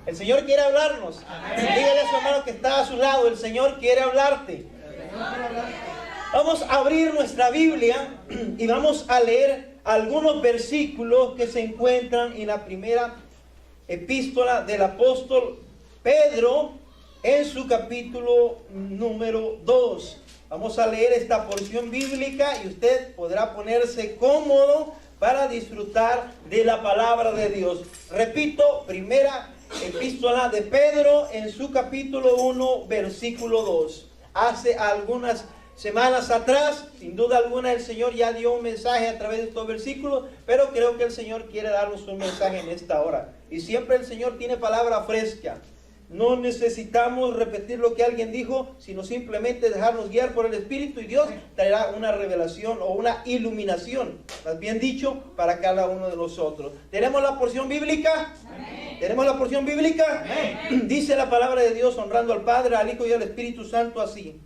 El Señor quiere hablarnos. Dígale a su hermano que está a su lado, el Señor quiere hablarte. Vamos a abrir nuestra Biblia y vamos a leer algunos versículos que se encuentran en la primera epístola del apóstol Pedro, en su capítulo número 2. Vamos a leer esta porción bíblica y usted podrá ponerse cómodo para disfrutar de la palabra de Dios. Repito, primera epístola de Pedro, en su capítulo 1, versículo 2. Hace algunas semanas atrás, sin duda alguna, el Señor ya dio un mensaje a través de estos versículos, pero creo que el Señor quiere darnos un mensaje en esta hora. Y siempre el Señor tiene palabra fresca. No necesitamos repetir lo que alguien dijo, sino simplemente dejarnos guiar por el Espíritu, y Dios traerá una revelación o una iluminación, más bien dicho, para cada uno de nosotros. ¿Tenemos la porción bíblica? Amén. ¿Tenemos la porción bíblica? Amén. Dice la palabra de Dios, honrando al Padre, al Hijo y al Espíritu Santo así: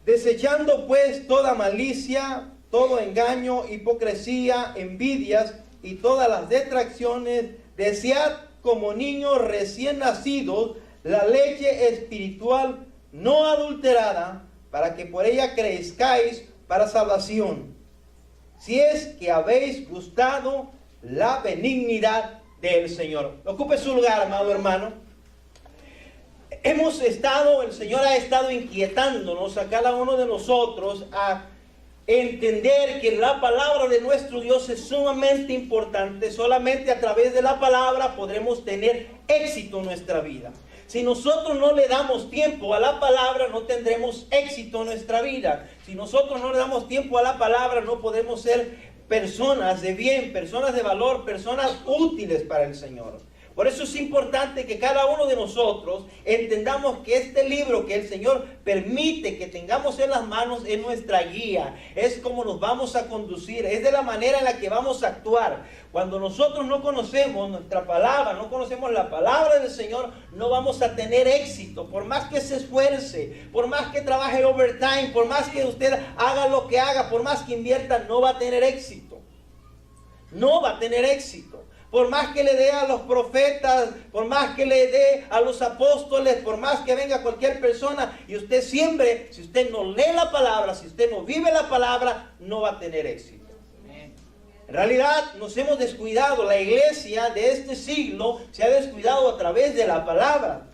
desechando pues toda malicia, todo engaño, hipocresía, envidias y todas las detracciones, desead como niños recién nacidos la leche espiritual no adulterada, para que por ella crezcáis para salvación, si es que habéis gustado la benignidad del Señor. Ocupe su lugar, amado hermano. El Señor ha estado inquietándonos a cada uno de nosotros a entender que la palabra de nuestro Dios es sumamente importante. Solamente a través de la palabra podremos tener éxito en nuestra vida. Si nosotros no le damos tiempo a la palabra, no tendremos éxito en nuestra vida. Si nosotros no le damos tiempo a la palabra, no podemos ser personas de bien, personas de valor, personas útiles para el Señor. Por eso es importante que cada uno de nosotros entendamos que este libro que el Señor permite que tengamos en las manos es nuestra guía, es como nos vamos a conducir, es de la manera en la que vamos a actuar. Cuando nosotros no conocemos nuestra palabra, no conocemos la palabra del Señor, no vamos a tener éxito. Por más que se esfuerce, por más que trabaje overtime, por más que usted haga lo que haga, por más que invierta, no va a tener éxito. No va a tener éxito. Por más que le dé a los profetas, por más que le dé a los apóstoles, por más que venga cualquier persona y usted siempre, si usted no lee la palabra, si usted no vive la palabra, no va a tener éxito. En realidad nos hemos descuidado. La iglesia de este siglo se ha descuidado a través de la palabra.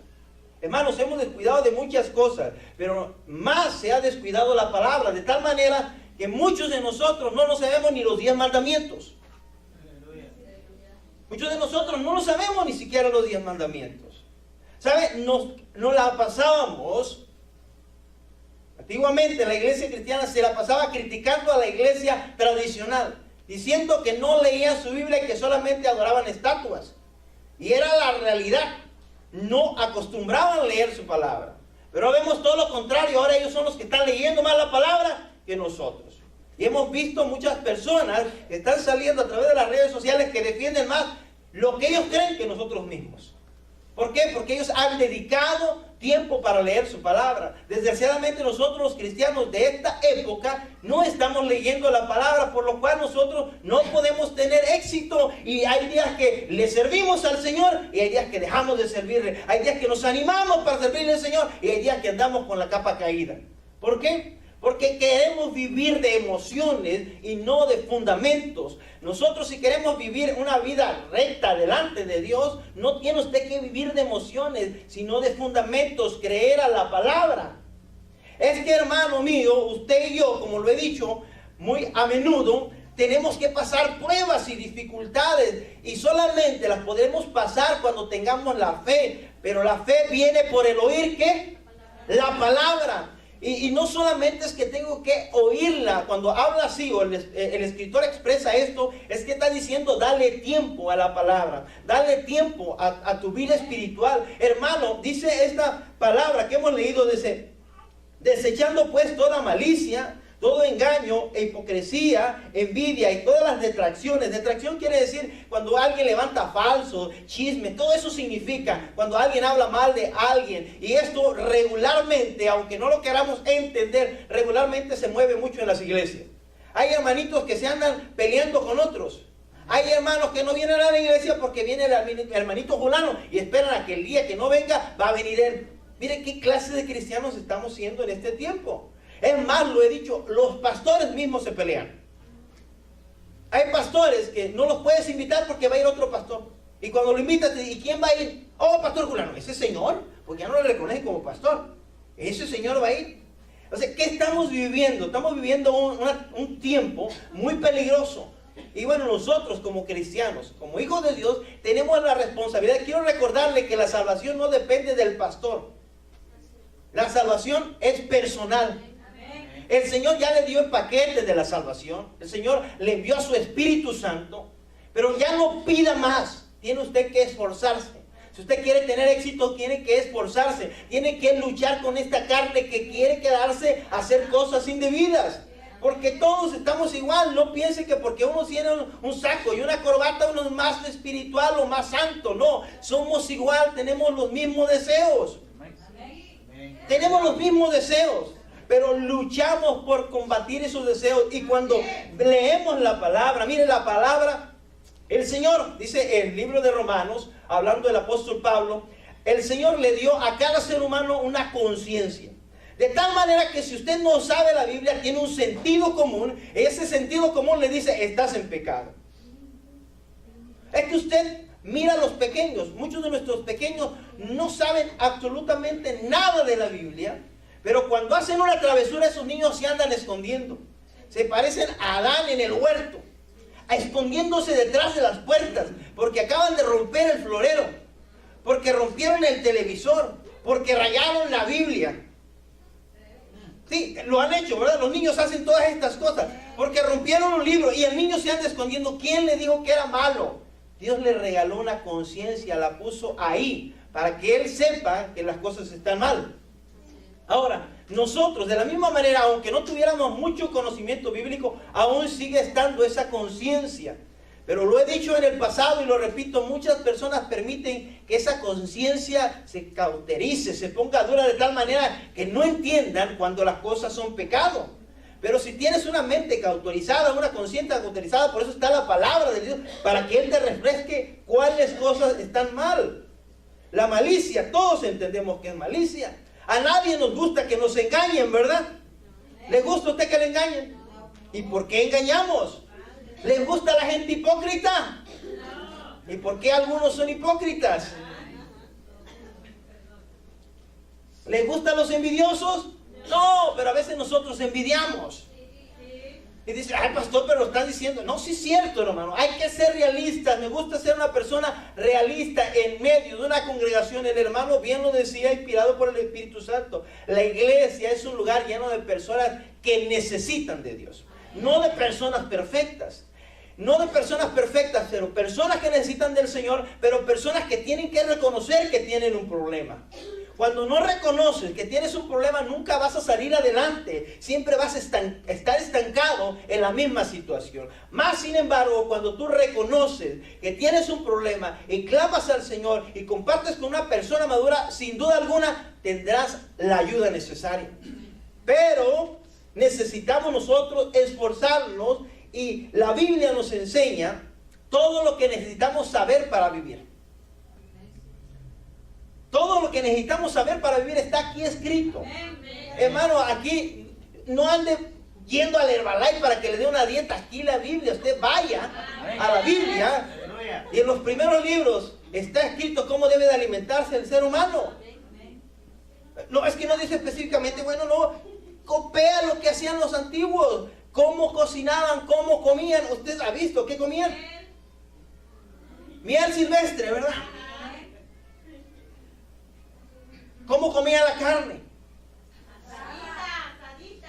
Hermanos, hemos descuidado de muchas cosas, pero más se ha descuidado la palabra, de tal manera que muchos de nosotros no nos sabemos ni los 10 mandamientos. Muchos de nosotros no lo sabemos ni siquiera los 10 mandamientos. ¿Sabe? Nos la pasábamos. Antiguamente la iglesia cristiana se la pasaba criticando a la iglesia tradicional, diciendo que no leían su Biblia y que solamente adoraban estatuas. Y era la realidad. No acostumbraban a leer su palabra. Pero vemos todo lo contrario. Ahora ellos son los que están leyendo más la palabra que nosotros. Y hemos visto muchas personas que están saliendo a través de las redes sociales que defienden más lo que ellos creen que nosotros mismos. ¿Por qué? Porque ellos han dedicado tiempo para leer su palabra. Desgraciadamente nosotros los cristianos de esta época no estamos leyendo la palabra, por lo cual nosotros no podemos tener éxito. Y hay días que le servimos al Señor y hay días que dejamos de servirle. Hay días que nos animamos para servirle al Señor y hay días que andamos con la capa caída. ¿Por qué? Porque queremos vivir de emociones y no de fundamentos. Nosotros, si queremos vivir una vida recta delante de Dios, no tiene usted que vivir de emociones, sino de fundamentos, creer a la palabra. Es que, hermano mío, usted y yo, como lo he dicho muy a menudo, tenemos que pasar pruebas y dificultades, y solamente las podremos pasar cuando tengamos la fe. Pero la fe viene por el oír, ¿qué? La palabra. Y no solamente es que tengo que oírla. Cuando habla así, o el escritor expresa esto, es que está diciendo: dale tiempo a la palabra, dale tiempo a tu vida espiritual. Hermano, dice esta palabra que hemos leído, dice: desechando pues toda malicia, todo engaño e hipocresía, envidia y todas las detracciones. Detracción quiere decir cuando alguien levanta falso, chisme, todo eso significa cuando alguien habla mal de alguien. Y esto regularmente, aunque no lo queramos entender, regularmente se mueve mucho en las iglesias. Hay hermanitos que se andan peleando con otros. Hay hermanos que no vienen a la iglesia porque viene el hermanito fulano y esperan a que el día que no venga va a venir él. Mire qué clase de cristianos estamos siendo en este tiempo. Es más, lo he dicho, los pastores mismos se pelean. Hay pastores que no los puedes invitar porque va a ir otro pastor. Y cuando lo invitas, ¿y quién va a ir? Oh, pastor fulano, ese señor, porque ya no lo reconocen como pastor. Ese señor va a ir. O sea, ¿qué estamos viviendo? Estamos viviendo un tiempo muy peligroso. Y bueno, nosotros como cristianos, como hijos de Dios, tenemos la responsabilidad. Quiero recordarle que la salvación no depende del pastor. La salvación es personal. El Señor ya le dio el paquete de la salvación. El Señor le envió a su Espíritu Santo. Pero ya no pida más. Tiene usted que esforzarse. Si usted quiere tener éxito, tiene que esforzarse. Tiene que luchar con esta carne que quiere quedarse a hacer cosas indebidas. Porque todos estamos igual. No piense que porque uno tiene un saco y una corbata, uno es más espiritual o más santo. No, somos igual, tenemos los mismos deseos. Tenemos los mismos deseos, pero luchamos por combatir esos deseos. Y cuando leemos la palabra, mire la palabra, el Señor, dice el libro de Romanos, hablando del apóstol Pablo, el Señor le dio a cada ser humano una conciencia. De tal manera que si usted no sabe la Biblia, tiene un sentido común. Ese sentido común le dice, estás en pecado. Es que usted mira a los pequeños. Muchos de nuestros pequeños no saben absolutamente nada de la Biblia. Pero cuando hacen una travesura, esos niños se andan escondiendo. Se parecen a Adán en el huerto, escondiéndose detrás de las puertas, porque acaban de romper el florero, porque rompieron el televisor, porque rayaron la Biblia. Sí, lo han hecho, ¿verdad? Los niños hacen todas estas cosas porque rompieron un libro y el niño se anda escondiendo. ¿Quién le dijo que era malo? Dios le regaló una conciencia, la puso ahí para que él sepa que las cosas están mal. Ahora, nosotros de la misma manera, aunque no tuviéramos mucho conocimiento bíblico, aún sigue estando esa conciencia. Pero lo he dicho en el pasado y lo repito, muchas personas permiten que esa conciencia se cauterice, se ponga dura de tal manera que no entiendan cuando las cosas son pecado. Pero si tienes una mente cauterizada, una conciencia cauterizada, por eso está la palabra de Dios, para que Él te refresque cuáles cosas están mal. La malicia, todos entendemos que es malicia. A nadie nos gusta que nos engañen, ¿verdad? ¿Le gusta a usted que le engañen? ¿Y por qué engañamos? ¿Les gusta la gente hipócrita? ¿Y por qué algunos son hipócritas? ¿Les gustan los envidiosos? No, pero a veces nosotros envidiamos. Y dice, ay pastor, pero lo están diciendo. No, sí es cierto, hermano. Hay que ser realistas. Me gusta ser una persona realista en medio de una congregación. El hermano bien lo decía, inspirado por el Espíritu Santo. La iglesia es un lugar lleno de personas que necesitan de Dios. No de personas perfectas. No de personas perfectas, pero personas que necesitan del Señor, pero personas que tienen que reconocer que tienen un problema. Cuando no reconoces que tienes un problema, nunca vas a salir adelante. Siempre vas a estar estancado en la misma situación. Más sin embargo, cuando tú reconoces que tienes un problema y clamas al Señor y compartes con una persona madura, sin duda alguna tendrás la ayuda necesaria. Pero necesitamos nosotros esforzarnos. Y la Biblia nos enseña todo lo que necesitamos saber para vivir. Todo lo que necesitamos saber para vivir está aquí escrito. Hermano, aquí no ande yendo al Herbalife para que le dé una dieta. Aquí la Biblia, usted vaya a la Biblia y en los primeros libros está escrito cómo debe de alimentarse el ser humano. No, es que no dice específicamente, bueno, no, copia lo que hacían los antiguos. Cómo cocinaban, cómo comían. ¿Usted ha visto qué comían? Miel silvestre, ¿verdad? ¿Cómo comían la carne?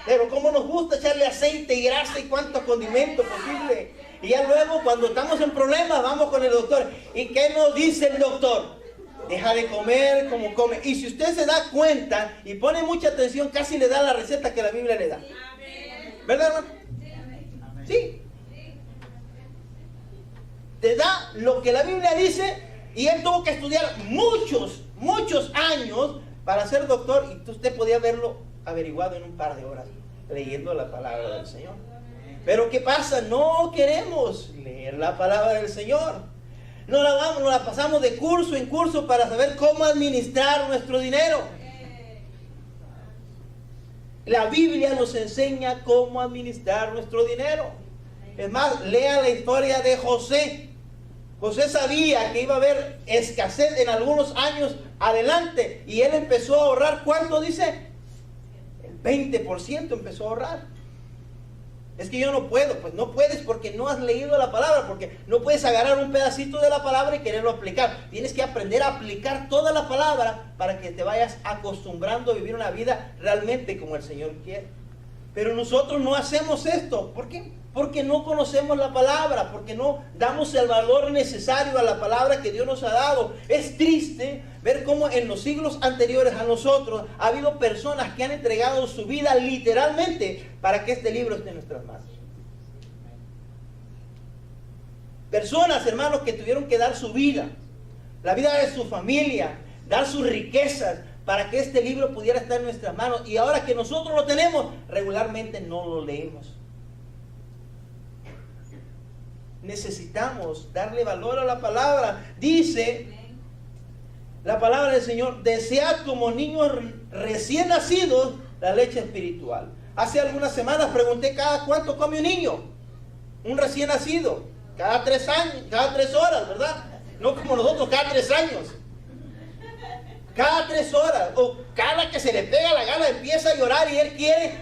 Pero cómo nos gusta echarle aceite y grasa y cuántos condimentos posible. Y ya luego cuando estamos en problemas vamos con el doctor. ¿Y qué nos dice el doctor? Deja de comer como come. Y si usted se da cuenta y pone mucha atención, casi le da la receta que la Biblia le da. ¿Verdad, hermano? Sí. Te da lo que la Biblia dice y él tuvo que estudiar muchos años para ser doctor y usted podía haberlo averiguado en un par de horas leyendo la palabra del Señor. Pero ¿qué pasa? No queremos leer la palabra del Señor. Nos la pasamos de curso en curso para saber cómo administrar nuestro dinero. La Biblia nos enseña cómo administrar nuestro dinero. Es más, lea la historia de José. José sabía que iba a haber escasez en algunos años adelante y él empezó a ahorrar. ¿Cuánto dice? El 20% empezó a ahorrar. Es que yo no puedo. Pues no puedes porque no has leído la palabra, porque no puedes agarrar un pedacito de la palabra y quererlo aplicar. Tienes que aprender a aplicar toda la palabra para que te vayas acostumbrando a vivir una vida realmente como el Señor quiere. Pero nosotros no hacemos esto. ¿Por qué? Porque no conocemos la palabra, porque no damos el valor necesario a la palabra que Dios nos ha dado. Es triste ver cómo en los siglos anteriores a nosotros ha habido personas que han entregado su vida literalmente para que este libro esté en nuestras manos. Personas, hermanos, que tuvieron que dar su vida, la vida de su familia, dar sus riquezas para que este libro pudiera estar en nuestras manos. Y ahora que nosotros lo tenemos, regularmente no lo leemos. Necesitamos darle valor a la palabra. Dice la palabra del Señor: desead como niños recién nacidos la leche espiritual. Hace algunas semanas pregunté: ¿cada cuánto come un niño? Un recién nacido. Cada 3 años, cada 3 horas, ¿verdad? No como nosotros, cada 3 años. Cada 3 horas. O cada que se le pega la gana empieza a llorar y él quiere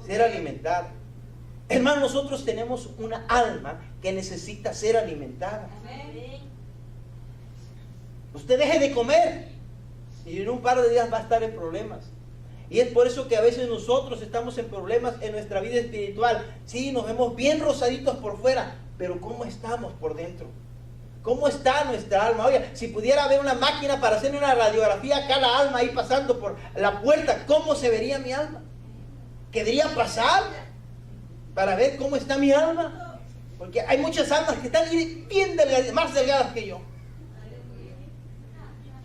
ser alimentado. Hermano, nosotros tenemos una alma que necesita ser alimentada. Usted deje de comer y en un par de días va a estar en problemas. Y es por eso que a veces nosotros estamos en problemas en nuestra vida espiritual. Sí, nos vemos bien rosaditos por fuera, pero ¿cómo estamos por dentro? ¿Cómo está nuestra alma? Oye, si pudiera haber una máquina para hacer una radiografía a cada alma ahí pasando por la puerta, ¿cómo se vería mi alma? ¿Querría pasar para ver cómo está mi alma? Porque hay muchas almas que están bien delgadas, más delgadas que yo,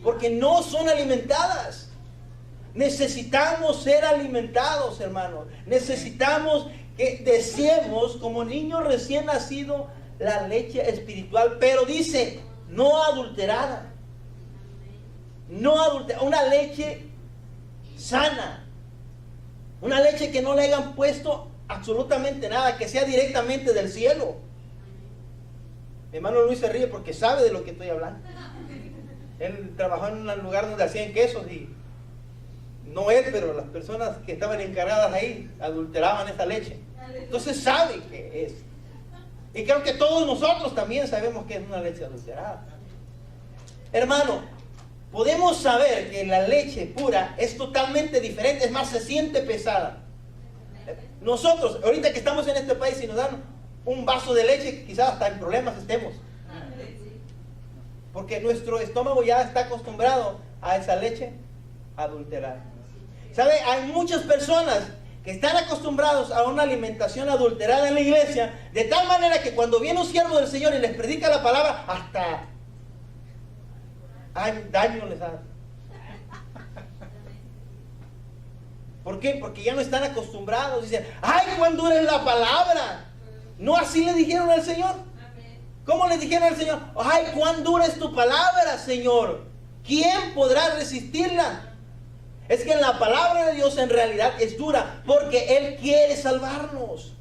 porque no son alimentadas. Necesitamos ser alimentados, hermanos. Necesitamos que deseemos como niños recién nacidos la leche espiritual, pero dice, no adulterada. No adulterada, una leche sana. Una leche que no le hayan puesto absolutamente nada, que sea directamente del cielo. Mi hermano Luis se ríe porque sabe de lo que estoy hablando. Él trabajó en un lugar donde hacían quesos y no él, pero las personas que estaban encargadas ahí adulteraban esa leche. Entonces sabe que es. Y creo que todos nosotros también sabemos que es una leche adulterada. Hermano, podemos saber que la leche pura es totalmente diferente, es más, se siente pesada. Nosotros, ahorita que estamos en este país, si nos dan un vaso de leche, quizás hasta en problemas estemos. Porque nuestro estómago ya está acostumbrado a esa leche adulterada. ¿Sabe? Hay muchas personas que están acostumbrados a una alimentación adulterada en la iglesia, de tal manera que cuando viene un siervo del Señor y les predica la palabra, hasta daño les hace. ¿Por qué? Porque ya no están acostumbrados. Dicen, ¡ay, cuán dura es la palabra! No así le dijeron al Señor. ¿Cómo le dijeron al Señor? ¡Ay, cuán dura es tu palabra, Señor! ¿Quién podrá resistirla? Es que la palabra de Dios en realidad es dura porque Él quiere salvarnos.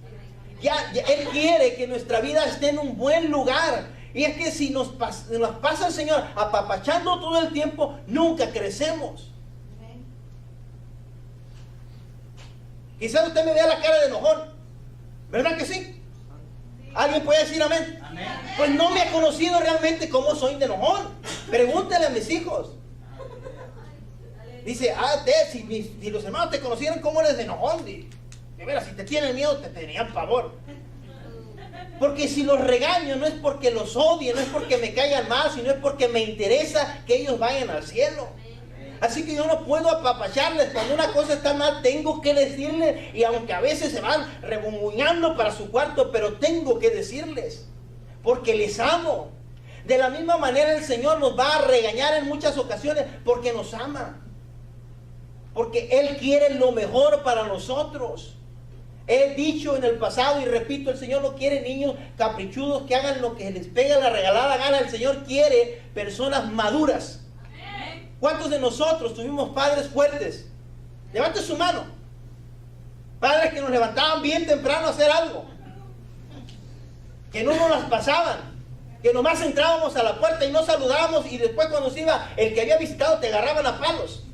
Ya Él quiere que nuestra vida esté en un buen lugar. Y es que si nos pasa el Señor apapachando todo el tiempo, nunca crecemos. Quizás usted me vea la cara de enojón, ¿verdad que sí? ¿Alguien puede decir amén? Amén. Pues no me ha conocido realmente cómo soy de enojón. Pregúntele a mis hijos. Dice, si los hermanos te conocieran cómo eres de enojón, de veras, si te tienen miedo te tenían pavor. Porque si los regaño no es porque los odie, no es porque me caigan mal, sino es porque me interesa que ellos vayan al cielo. Así que yo no puedo apapacharles. Cuando una cosa está mal, tengo que decirles. Y aunque a veces se van rebumuñando para su cuarto, pero tengo que decirles, porque les amo. De la misma manera el Señor nos va a regañar en muchas ocasiones porque nos ama. Porque Él quiere lo mejor para nosotros. He dicho en el pasado y repito, el Señor no quiere niños caprichudos que hagan lo que les pega la regalada gana. El Señor quiere personas maduras. ¿Cuántos de nosotros tuvimos padres fuertes? Levante su mano. Padres que nos levantaban bien temprano a hacer algo, que no nos las pasaban, que nomás entrábamos a la puerta y no saludábamos, y después cuando se iba el que había visitado te agarraban a palos.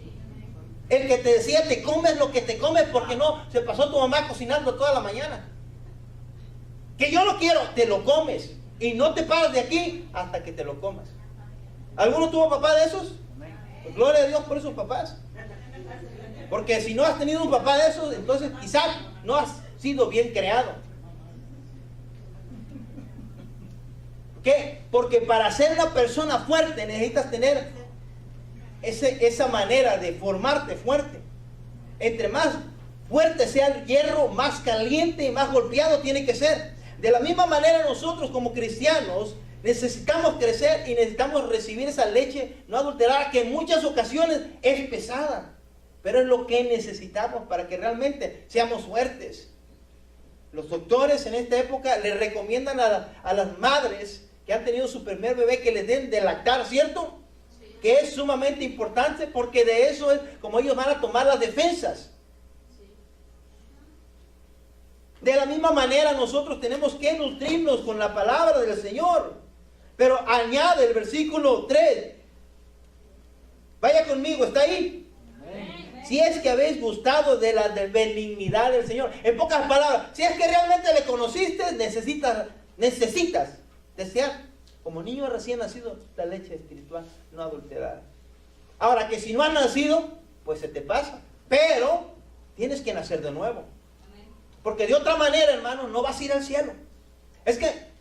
El que te decía, te comes lo que te comes porque no se pasó tu mamá cocinando toda la mañana. Que yo lo quiero, te lo comes y no te paras de aquí hasta que te lo comas. ¿Alguno tuvo papá de esos? Pues gloria a Dios por esos papás. Porque si no has tenido un papá de esos, entonces quizás no has sido bien creado. ¿Qué? Porque para ser una persona fuerte necesitas tener esa manera de formarte fuerte. Entre más fuerte sea el hierro, más caliente y más golpeado tiene que ser. De la misma manera nosotros como cristianos necesitamos crecer y necesitamos recibir esa leche no adulterada que en muchas ocasiones es pesada, pero es lo que necesitamos para que realmente seamos fuertes. Los doctores en esta época le recomiendan a las madres que han tenido su primer bebé que les den de lactar, ¿cierto? Sí. Que es sumamente importante porque de eso es como ellos van a tomar las defensas. Sí. De la misma manera nosotros tenemos que nutrirnos con la palabra del Señor. Pero añade el versículo 3. Vaya conmigo, ¿está ahí? Amén. Si es que habéis gustado de la benignidad del Señor. En pocas palabras, si es que realmente le conociste, necesitas desear, como niño recién nacido, la leche espiritual no adulterada. Ahora que si no has nacido, pues se te pasa. Pero tienes que nacer de nuevo. Porque de otra manera, hermano, no vas a ir al cielo. Es que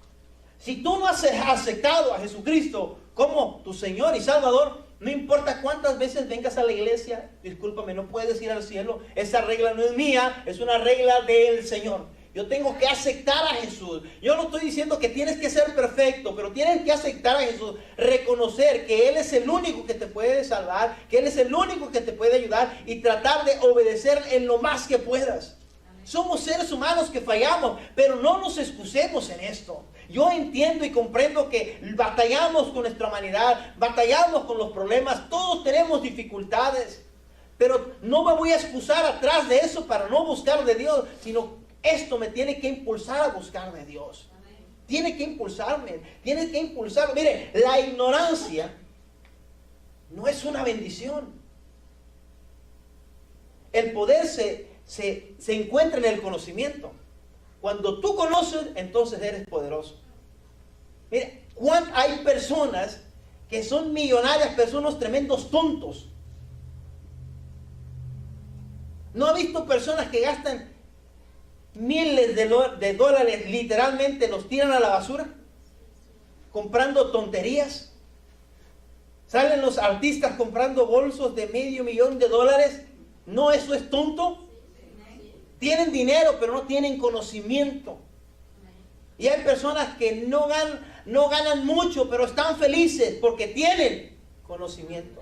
si tú no has aceptado a Jesucristo como tu Señor y Salvador, no importa cuántas veces vengas a la iglesia, discúlpame, no puedes ir al cielo. Esa regla no es mía, es una regla del Señor. Yo tengo que aceptar a Jesús. Yo no estoy diciendo que tienes que ser perfecto, pero tienes que aceptar a Jesús. Reconocer que Él es el único que te puede salvar, que Él es el único que te puede ayudar y tratar de obedecer en lo más que puedas. Somos seres humanos que fallamos, pero no nos excusemos en esto. Yo entiendo y comprendo que batallamos con nuestra humanidad, batallamos con los problemas, todos tenemos dificultades, pero no me voy a excusar atrás de eso para no buscar de Dios, sino esto me tiene que impulsar a buscar de Dios. Tiene que impulsarme, tiene que impulsarme. Mire, la ignorancia no es una bendición. El poder se encuentra en el conocimiento. Cuando tú conoces, entonces eres poderoso. Mire, hay personas que son millonarias, pero son unos tremendos tontos. ¿No ha visto personas que gastan miles de dólares, literalmente los tiran a la basura, comprando tonterías? Salen los artistas comprando bolsos de $500,000. ¿No eso es tonto? Tienen dinero, pero no tienen conocimiento. Y hay personas que no ganan mucho, pero están felices porque tienen conocimiento.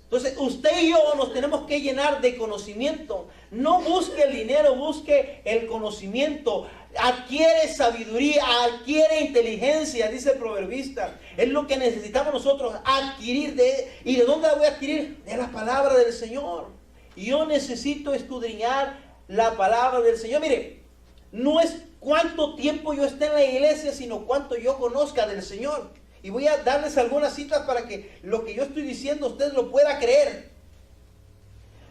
Entonces, usted y yo nos tenemos que llenar de conocimiento. No busque el dinero, busque el conocimiento. Adquiere sabiduría, adquiere inteligencia, dice el proverbista. Es lo que necesitamos nosotros adquirir. ¿Y de dónde la voy a adquirir? De la palabra del Señor. Y yo necesito escudriñar la palabra del Señor. Mire, no es cuánto tiempo yo esté en la iglesia, sino cuánto yo conozca del Señor. Y voy a darles algunas citas para que lo que yo estoy diciendo usted lo pueda creer.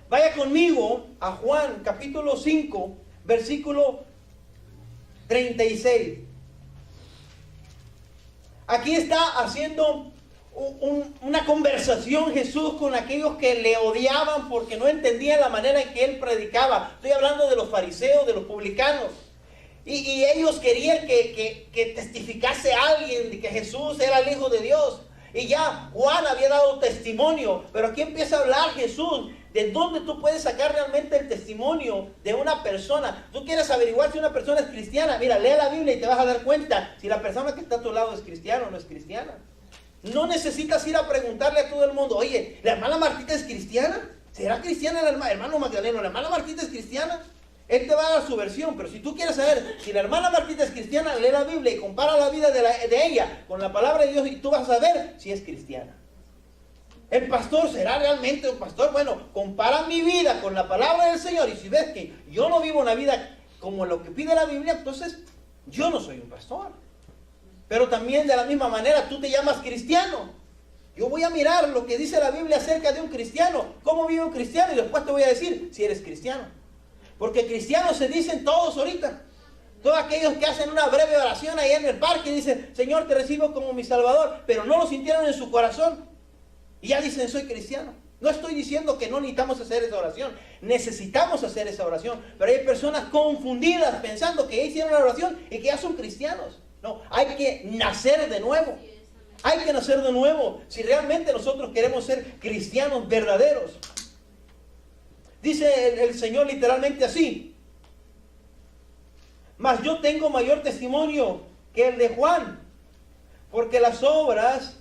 Vaya conmigo a Juan capítulo 5, versículo 36. Aquí está haciendo una conversación Jesús con aquellos que le odiaban porque no entendían la manera en que Él predicaba. Estoy hablando de los fariseos, de los publicanos. Y ellos querían que testificase a alguien de que Jesús era el Hijo de Dios. Y ya Juan había dado testimonio. Pero aquí empieza a hablar Jesús. ¿De dónde tú puedes sacar realmente el testimonio de una persona? Tú quieres averiguar si una persona es cristiana. Mira, lee la Biblia y te vas a dar cuenta si la persona que está a tu lado es cristiana o no es cristiana. No necesitas ir a preguntarle a todo el mundo. Oye, ¿la hermana Martita es cristiana? ¿Será cristiana el hermano Magdaleno? ¿La hermana Martita es cristiana? Él te va a dar su versión, pero si tú quieres saber si la hermana Martita es cristiana, lee la Biblia y compara la vida de ella con la palabra de Dios y tú vas a saber si es cristiana. ¿El pastor será realmente un pastor? Bueno, compara mi vida con la palabra del Señor y si ves que yo no vivo una vida como lo que pide la Biblia, entonces yo no soy un pastor. Pero también de la misma manera tú te llamas cristiano. Yo voy a mirar lo que dice la Biblia acerca de un cristiano, cómo vive un cristiano y después te voy a decir si eres cristiano. Porque cristianos se dicen todos ahorita. Todos aquellos que hacen una breve oración ahí en el parque y dicen, Señor, te recibo como mi Salvador, pero no lo sintieron en su corazón. Y ya dicen, soy cristiano. No estoy diciendo que no necesitamos hacer esa oración. Necesitamos hacer esa oración. Pero hay personas confundidas pensando que ya hicieron la oración y que ya son cristianos. No, hay que nacer de nuevo. Hay que nacer de nuevo si realmente nosotros queremos ser cristianos verdaderos. Dice el Señor literalmente así: mas yo tengo mayor testimonio que el de Juan, porque las obras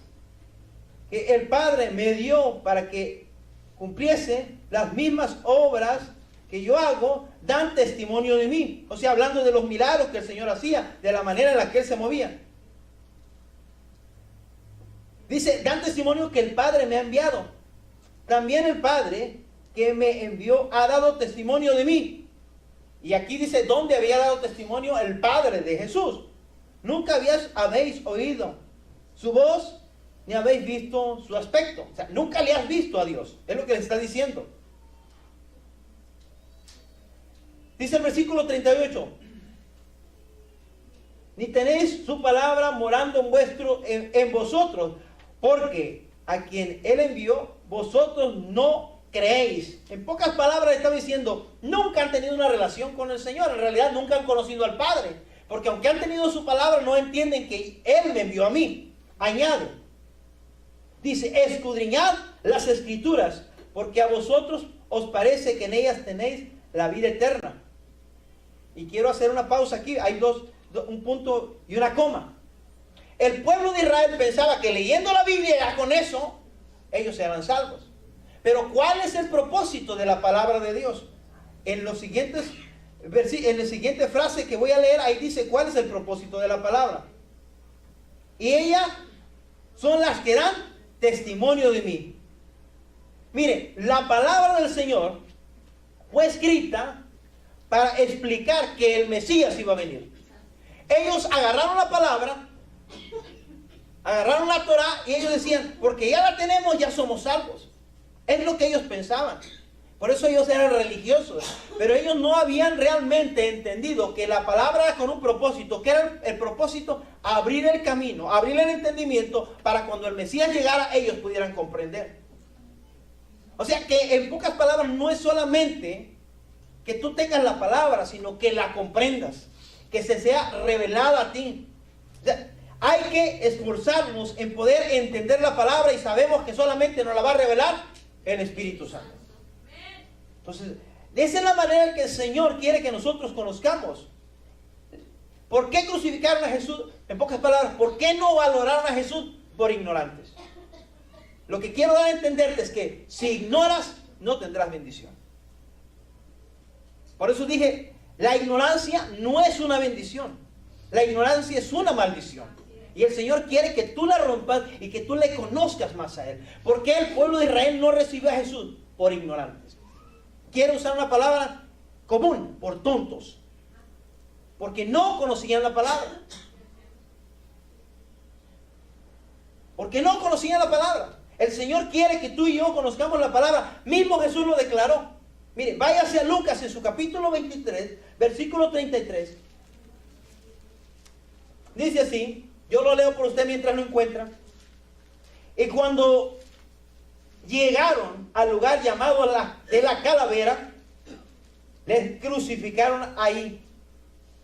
que el Padre me dio para que cumpliese, las mismas obras que yo hago, dan testimonio de mí. O sea, hablando de los milagros que el Señor hacía, de la manera en la que Él se movía. Dice, dan testimonio que el Padre me ha enviado. También el Padre que me envió ha dado testimonio de mí. Y aquí dice, ¿dónde había dado testimonio el Padre de Jesús? Nunca habéis oído su voz, ni habéis visto su aspecto. O sea, nunca le has visto a Dios. Es lo que le está diciendo. Dice el versículo 38. Ni tenéis su palabra morando en vosotros, porque a quien Él envió, vosotros no creéis. En pocas palabras está diciendo, nunca han tenido una relación con el Señor. En realidad nunca han conocido al Padre. Porque aunque han tenido su palabra, no entienden que Él me envió a mí. Añade. Dice, escudriñad las Escrituras, porque a vosotros os parece que en ellas tenéis la vida eterna. Y quiero hacer una pausa aquí. Hay un punto y una coma. El pueblo de Israel pensaba que leyendo la Biblia, ya con eso, ellos eran salvos. Pero ¿cuál es el propósito de la palabra de Dios? En la siguiente frase que voy a leer, ahí dice cuál es el propósito de la palabra. Y ellas son las que dan testimonio de mí. Mire, la palabra del Señor fue escrita para explicar que el Mesías iba a venir. Ellos agarraron la palabra, agarraron la Torah y ellos decían, porque ya la tenemos, ya somos salvos. Es lo que ellos pensaban. Por eso ellos eran religiosos. Pero ellos no habían realmente entendido que la palabra era con un propósito. Que era el propósito, abrir el camino, abrir el entendimiento para cuando el Mesías llegara, ellos pudieran comprender. O sea que en pocas palabras no es solamente que tú tengas la palabra, sino que la comprendas. Que se sea revelada a ti. O sea, hay que esforzarnos en poder entender la palabra y sabemos que solamente nos la va a revelar el Espíritu Santo. Entonces, esa es la manera en que el Señor quiere que nosotros conozcamos. ¿Por qué crucificaron a Jesús? En pocas palabras, ¿por qué no valoraron a Jesús? Por ignorantes. Lo que quiero dar a entenderte es que si ignoras, no tendrás bendición. Por eso dije, la ignorancia no es una bendición. La ignorancia es una maldición. Y el Señor quiere que tú la rompas y que tú le conozcas más a Él. ¿Por qué el pueblo de Israel no recibió a Jesús? Por ignorantes. Quiero usar una palabra común, por tontos. Porque no conocían la palabra. Porque no conocían la palabra. El Señor quiere que tú y yo conozcamos la palabra. Mismo Jesús lo declaró. Mire, váyase a Lucas en su capítulo 23, versículo 33. Dice así, yo lo leo por usted mientras lo encuentra. Y cuando llegaron al lugar llamado de la calavera, les crucificaron ahí.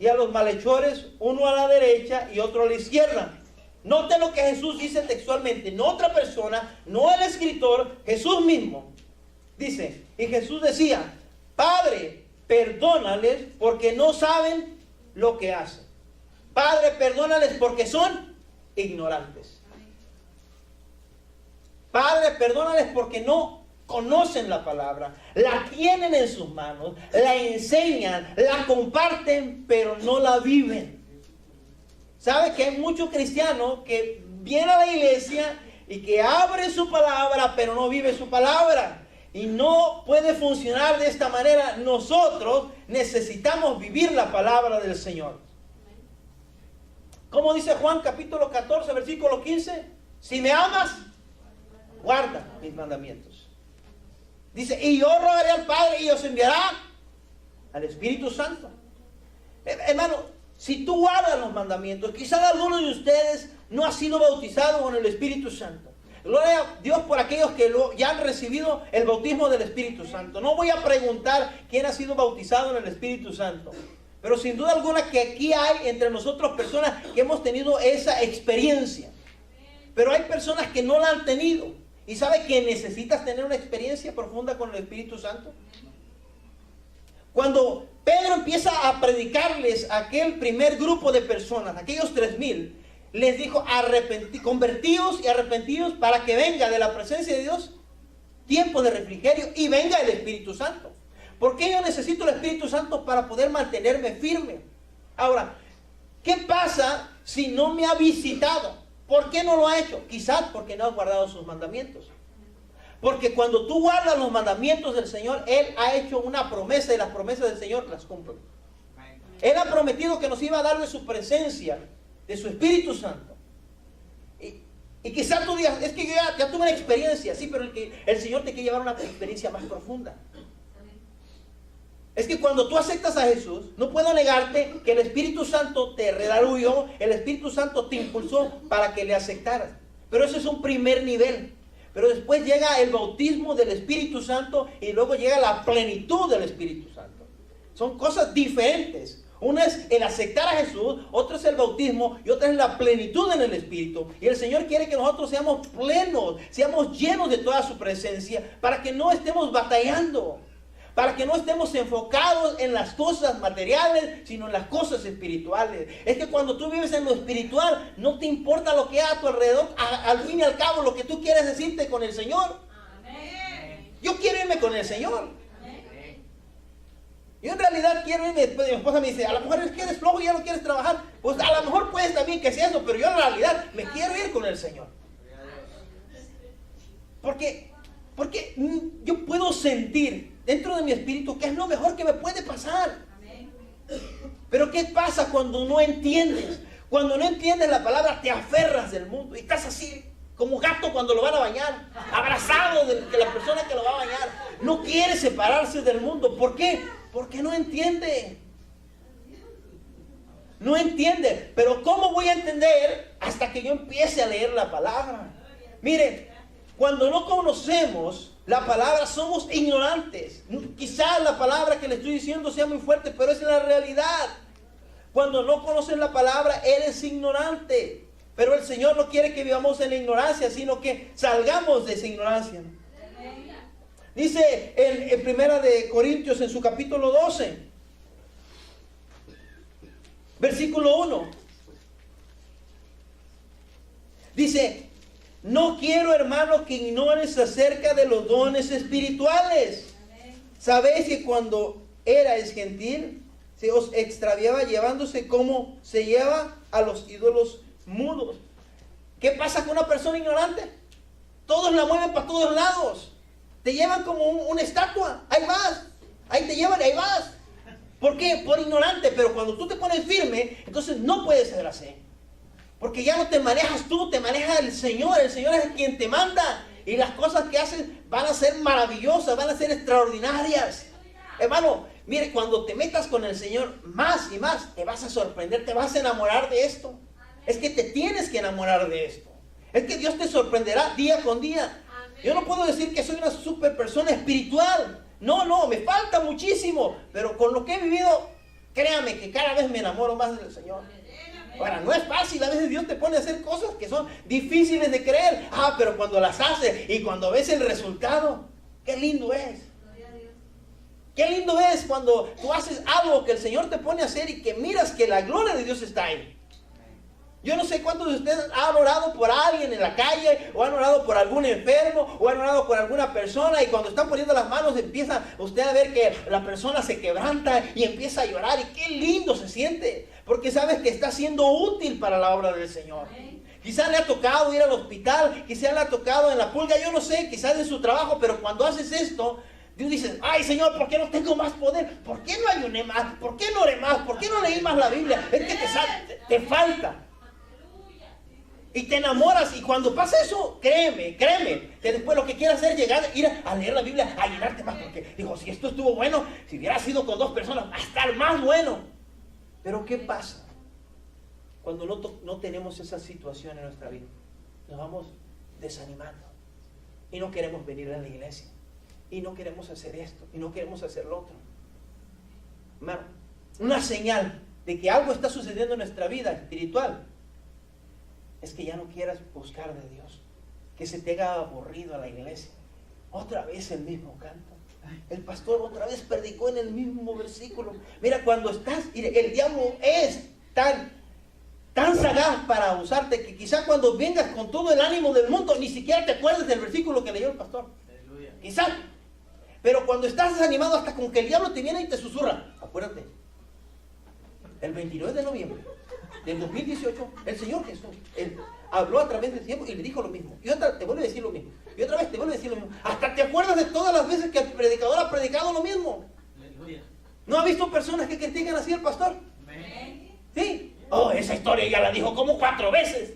Y a los malhechores, uno a la derecha y otro a la izquierda. Note lo que Jesús dice textualmente, no otra persona, no el escritor, Jesús mismo. Dice, y Jesús decía, Padre, perdónales porque no saben lo que hacen. Padre, perdónales porque son ignorantes. Padre, perdónales porque no conocen la palabra, la tienen en sus manos, la enseñan, la comparten, pero no la viven. ¿Sabe que hay muchos cristianos que vienen a la iglesia y que abren su palabra, pero no viven su palabra? Y no puede funcionar de esta manera. Nosotros necesitamos vivir la palabra del Señor. ¿Cómo dice Juan capítulo 14, versículo 15? Si me amas, guarda mis mandamientos. Dice, y yo rogaré al Padre y os enviará al Espíritu Santo. Hermano, si tú guardas los mandamientos, quizás alguno de ustedes no ha sido bautizado con el Espíritu Santo. Gloria a Dios por aquellos que ya han recibido el bautismo del Espíritu Santo. No voy a preguntar quién ha sido bautizado en el Espíritu Santo. Pero sin duda alguna que aquí hay entre nosotros personas que hemos tenido esa experiencia. Pero hay personas que no la han tenido. ¿Y sabe que necesitas tener una experiencia profunda con el Espíritu Santo? Cuando Pedro empieza a predicarles a aquel primer grupo de personas, aquellos 3,000, les dijo, convertíos y arrepentidos para que venga de la presencia de Dios tiempo de refrigerio y venga el Espíritu Santo. ¿Por qué yo necesito el Espíritu Santo? Para poder mantenerme firme. Ahora, ¿qué pasa si no me ha visitado? ¿Por qué no lo ha hecho? Quizás porque no ha guardado sus mandamientos. Porque cuando tú guardas los mandamientos del Señor, Él ha hecho una promesa y las promesas del Señor las cumple. Él ha prometido que nos iba a dar de su presencia, de su Espíritu Santo. Y quizás tú digas, es que yo ya tuve una experiencia, sí, pero el Señor te quiere llevar a una experiencia más profunda. Es que cuando tú aceptas a Jesús, no puedo negarte que el Espíritu Santo te redarguyó, el Espíritu Santo te impulsó para que le aceptaras. Pero eso es un primer nivel. Pero después llega el bautismo del Espíritu Santo y luego llega la plenitud del Espíritu Santo. Son cosas diferentes. Una es el aceptar a Jesús, otro es el bautismo y otra es la plenitud en el Espíritu. Y el Señor quiere que nosotros seamos plenos, seamos llenos de toda su presencia para que no estemos batallando. Para que no estemos enfocados en las cosas materiales, sino en las cosas espirituales. Es que cuando tú vives en lo espiritual, no te importa lo que hay a tu alrededor. Al fin y al cabo, lo que tú quieres decirte con el Señor. Amén. Yo quiero irme con el Señor. Amén. Yo en realidad quiero irme. Después mi esposa me dice, a lo mejor es que eres flojo y ya no quieres trabajar. Pues a lo mejor puedes también que sea eso, pero yo en realidad me quiero ir con el Señor. Porque yo puedo sentir dentro de mi espíritu que es lo mejor que me puede pasar. Amén. Pero ¿qué pasa cuando no entiendes? Cuando no entiendes la palabra, te aferras del mundo y estás así como gato cuando lo van a bañar, abrazado de la persona que lo va a bañar. No quiere separarse del mundo. ¿Por qué? Porque no entiende. No entiende. Pero ¿cómo voy a entender hasta que yo empiece a leer la palabra? Mire, cuando no conocemos la palabra, somos ignorantes. Quizás la palabra que le estoy diciendo sea muy fuerte, pero es la realidad. Cuando no conoces la palabra, eres ignorante. Pero el Señor no quiere que vivamos en la ignorancia, sino que salgamos de esa ignorancia. Dice en Primera de Corintios, en su capítulo 12, versículo 1. Dice, no quiero, hermanos, que ignores acerca de los dones espirituales. Sabéis que cuando erais gentil, se os extraviaba llevándose como se lleva a los ídolos mudos. ¿Qué pasa con una persona ignorante? Todos la mueven para todos lados. Te llevan como una estatua. Ahí vas. Ahí te llevan, ahí vas. ¿Por qué? Por ignorante. Pero cuando tú te pones firme, entonces no puedes ser así. Porque ya no te manejas tú, te maneja el Señor. El Señor es quien te manda. Y las cosas que haces van a ser maravillosas, van a ser extraordinarias. Hermano, mire, cuando te metas con el Señor más y más, te vas a sorprender, te vas a enamorar de esto. Es que te tienes que enamorar de esto. Es que Dios te sorprenderá día con día. Yo no puedo decir que soy una super persona espiritual. No, me falta muchísimo. Pero con lo que he vivido, créame que cada vez me enamoro más del Señor. Ahora, no es fácil, a veces Dios te pone a hacer cosas que son difíciles de creer. Pero cuando las haces y cuando ves el resultado, qué lindo es. Qué lindo es cuando tú haces algo que el Señor te pone a hacer y que miras que la gloria de Dios está ahí. Yo no sé cuántos de ustedes han orado por alguien en la calle, o han orado por algún enfermo, o han orado por alguna persona, y cuando están poniendo las manos empieza usted a ver que la persona se quebranta y empieza a llorar, y qué lindo se siente, porque sabes que está siendo útil para la obra del Señor. Quizás le ha tocado ir al hospital, quizás le ha tocado en la pulga, yo no sé, quizás en su trabajo, pero cuando haces esto, Dios dice, ay Señor, ¿por qué no tengo más poder? ¿Por qué no ayuné más? ¿Por qué no oré más? ¿Por qué no leí más la Biblia? Es que te falta. Y te enamoras, y cuando pasa eso, créeme, que después lo que quieres hacer es llegar, ir a leer la Biblia, a llenarte más, porque digo, si esto estuvo bueno, si hubiera sido con 2 personas, va a estar más bueno. Pero ¿qué pasa cuando no tenemos esa situación en nuestra vida? Nos vamos desanimando y no queremos venir a la iglesia, y no queremos hacer esto, y no queremos hacer lo otro. Hermano, una señal de que algo está sucediendo en nuestra vida espiritual es que ya no quieras buscar de Dios, que se te haga aburrido a la iglesia. Otra vez el mismo canto. El pastor otra vez predicó en el mismo versículo. Mira, cuando estás, el diablo es tan sagaz para usarte que quizás cuando vengas con todo el ánimo del mundo, ni siquiera te acuerdes del versículo que leyó el pastor. Quizás. Pero cuando estás desanimado, hasta con que el diablo te viene y te susurra. Acuérdate, el 29 de noviembre del 2018, el Señor Jesús, Él habló a través del tiempo y le dijo lo mismo. Y otra te vuelve a decir lo mismo. Y otra vez te vuelve a decir lo mismo. Hasta te acuerdas de todas las veces que el predicador ha predicado lo mismo. Aleluya. ¿No ha visto personas que critican así al pastor? ¿Sí? Oh, esa historia ya la dijo como 4 veces.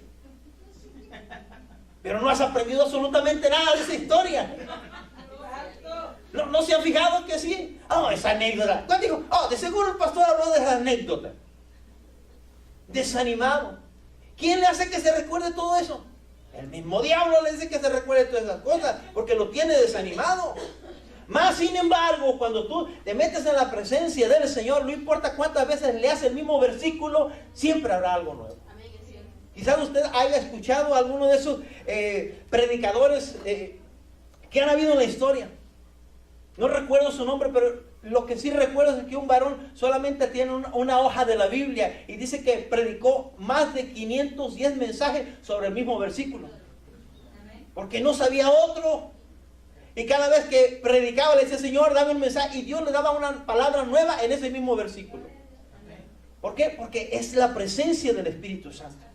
Pero no has aprendido absolutamente nada de esa historia. ¿No se han fijado que sí? Oh, esa anécdota. ¿Cuál dijo? Oh, de seguro el pastor habló de esa anécdota. Desanimado. ¿Quién le hace que se recuerde todo eso? El mismo diablo le dice que se recuerde todas esas cosas, porque lo tiene desanimado. Más sin embargo, cuando tú te metes en la presencia del Señor, no importa cuántas veces leas el mismo versículo, siempre habrá algo nuevo. Quizás usted haya escuchado a alguno de esos predicadores que han habido en la historia. No recuerdo su nombre, pero lo que sí recuerdo es que un varón solamente tiene una hoja de la Biblia y dice que predicó más de 510 mensajes sobre el mismo versículo. Porque no sabía otro. Y cada vez que predicaba le decía, Señor, dame un mensaje. Y Dios le daba una palabra nueva en ese mismo versículo. ¿Por qué? Porque es la presencia del Espíritu Santo.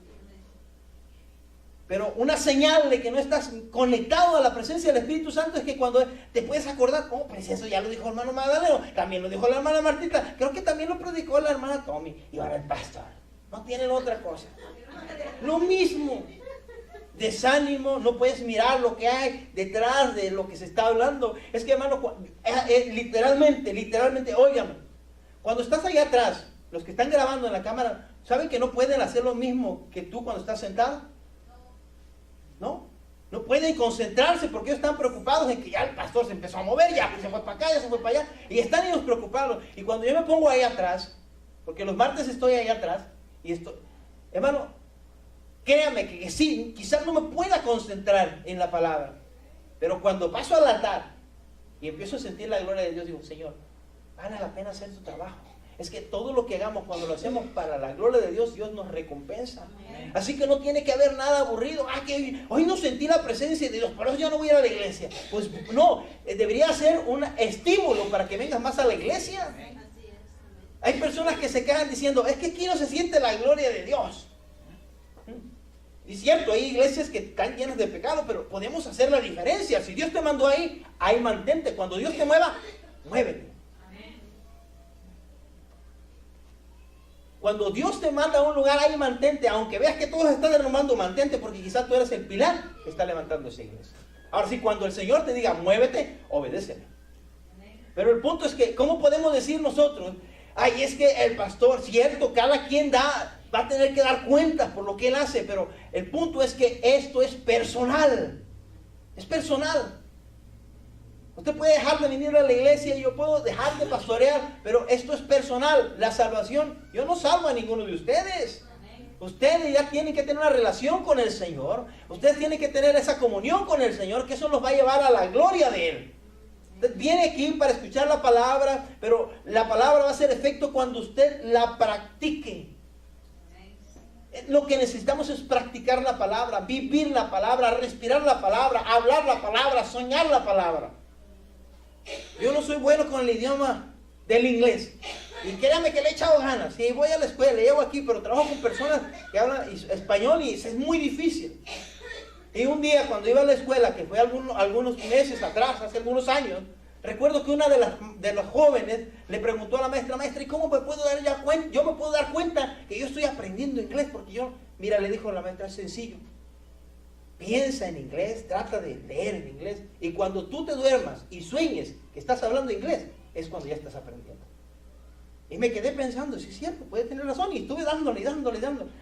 Pero una señal de que no estás conectado a la presencia del Espíritu Santo es que cuando te puedes acordar, oh, pues eso ya lo dijo el hermano Magdaleno, también lo dijo la hermana Martita, creo que también lo predicó la hermana Tommy, y ahora el pastor. No tienen otra cosa. Lo mismo. Desánimo, no puedes mirar lo que hay detrás de lo que se está hablando. Es que, hermano, literalmente, óigame, cuando estás allá atrás, los que están grabando en la cámara, ¿saben que no pueden hacer lo mismo que tú cuando estás sentado? No pueden concentrarse porque ellos están preocupados en que ya el pastor se empezó a mover, ya se fue para acá, ya se fue para allá, y están ellos preocupados. Y cuando yo me pongo ahí atrás, porque los martes estoy ahí atrás, hermano, créame que sí, quizás no me pueda concentrar en la palabra, pero cuando paso al altar y empiezo a sentir la gloria de Dios, digo, Señor, vale la pena hacer tu trabajo. Es que todo lo que hagamos, cuando lo hacemos para la gloria de Dios, Dios nos recompensa. Así que no tiene que haber nada aburrido. Que hoy no sentí la presencia de Dios, por eso yo no voy a ir a la iglesia. Pues no, debería ser un estímulo para que vengas más a la iglesia. Hay personas que se quedan diciendo, es que aquí no se siente la gloria de Dios. Y cierto, hay iglesias que están llenas de pecado, pero podemos hacer la diferencia. Si Dios te mandó ahí mantente. Cuando Dios te mueva, muévete. Cuando Dios te manda a un lugar, ahí mantente, aunque veas que todos están derrumbando, mantente, porque quizás tú eres el pilar que está levantando esa iglesia. Ahora sí, cuando el Señor te diga, muévete, obedécele. Pero el punto es que, ¿cómo podemos decir nosotros? Ay, es que el pastor, cierto, cada quien va a tener que dar cuentas por lo que él hace, pero el punto es que esto es personal. Es personal. Usted puede dejar de venir a la iglesia y yo puedo dejar de pastorear, pero esto es personal. La salvación, yo no salvo a ninguno de ustedes. Ustedes ya tienen que tener una relación con el Señor. Ustedes tienen que tener esa comunión con el Señor, que eso los va a llevar a la gloria de Él. Usted viene aquí para escuchar la palabra, pero la palabra va a hacer efecto cuando usted la practique. Lo que necesitamos es practicar la palabra, vivir la palabra, respirar la palabra, hablar la palabra, soñar la palabra. Yo no soy bueno con el idioma del inglés. Y créame que le he echado ganas. Si voy a la escuela, llevo aquí, pero trabajo con personas que hablan español y es muy difícil. Y un día cuando iba a la escuela, que fue algunos meses atrás, hace algunos años, recuerdo que una de los jóvenes le preguntó a la maestra, ¿y cómo me puedo dar ya cuenta? Yo me puedo dar cuenta que yo estoy aprendiendo inglés, porque mira, le dijo la maestra, es sencillo. Piensa en inglés, trata de leer en inglés, y cuando tú te duermas y sueñes que estás hablando inglés, es cuando ya estás aprendiendo. Y me quedé pensando, sí es cierto, puede tener razón, y estuve dándole,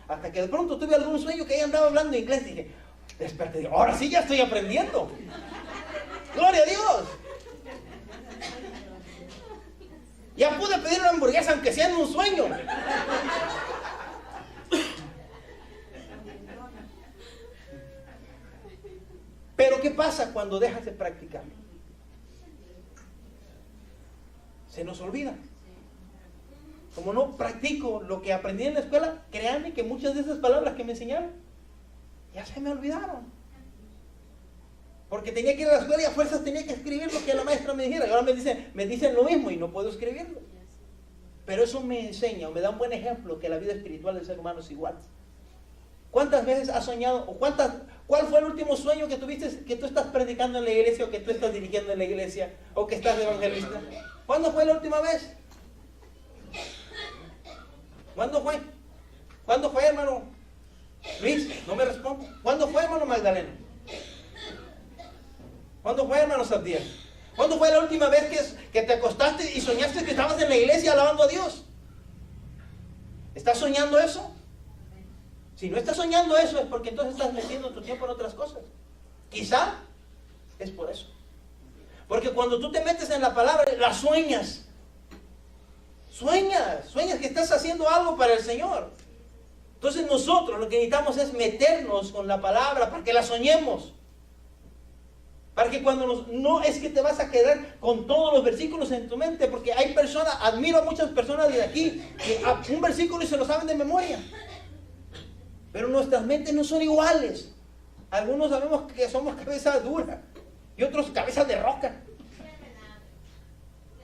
hasta que de pronto tuve algún sueño que ella andaba hablando inglés, y dije, desperté, ahora sí ya estoy aprendiendo. ¡Gloria a Dios! Ya pude pedir una hamburguesa aunque sea en un sueño. Pero ¿qué pasa cuando dejas de practicar? Se nos olvida. Como no practico lo que aprendí en la escuela, créanme que muchas de esas palabras que me enseñaron ya se me olvidaron. Porque tenía que ir a la escuela y a fuerzas tenía que escribir lo que la maestra me dijera. Y ahora me dicen lo mismo y no puedo escribirlo. Pero eso me enseña o me da un buen ejemplo que la vida espiritual del ser humano es igual. ¿Cuántas veces has soñado o cuál fue el último sueño que tuviste que tú estás predicando en la iglesia o que tú estás dirigiendo en la iglesia o que estás de evangelista? ¿Cuándo fue la última vez? ¿Cuándo fue? ¿Cuándo fue, hermano Luis? No me responde. ¿Cuándo fue, hermano Magdalena? ¿Cuándo fue, hermano Sabdiel? ¿Cuándo fue la última vez que te acostaste y soñaste que estabas en la iglesia alabando a Dios? ¿Estás soñando eso? Si no estás soñando eso es porque entonces estás metiendo tu tiempo en otras cosas. Quizá es por eso. Porque cuando tú te metes en la palabra, la sueñas. Sueñas que estás haciendo algo para el Señor. Entonces nosotros lo que necesitamos es meternos con la palabra para que la soñemos. Para que cuando no es que te vas a quedar con todos los versículos en tu mente, porque hay personas, admiro a muchas personas de aquí, que un versículo y se lo saben de memoria. Pero nuestras mentes no son iguales. Algunos sabemos que somos cabezas duras y otros cabezas de roca.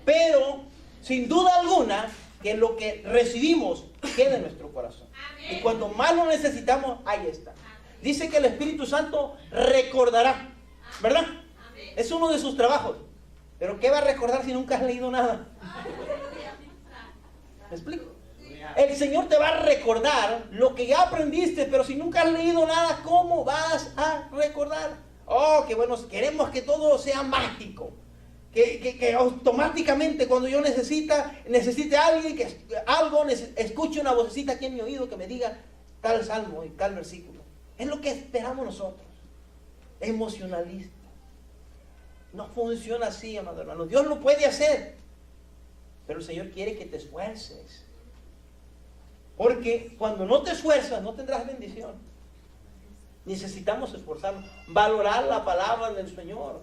Pero, sin duda alguna, que lo que recibimos queda en nuestro corazón. Y cuando más lo necesitamos, ahí está. Dice que el Espíritu Santo recordará, ¿verdad? Es uno de sus trabajos. Pero ¿qué va a recordar si nunca has leído nada? ¿Me explico? El Señor te va a recordar lo que ya aprendiste, pero si nunca has leído nada, ¿cómo vas a recordar? Oh, que bueno, queremos que todo sea mágico. Que automáticamente cuando yo necesite a alguien, escuche una vocecita aquí en mi oído que me diga tal salmo y tal versículo. Es lo que esperamos nosotros. Emocionalista. No funciona así, amado hermano. Dios lo puede hacer, pero el Señor quiere que te esfuerces. Porque cuando no te esfuerzas, no tendrás bendición. Necesitamos esforzarnos, valorar la palabra del Señor.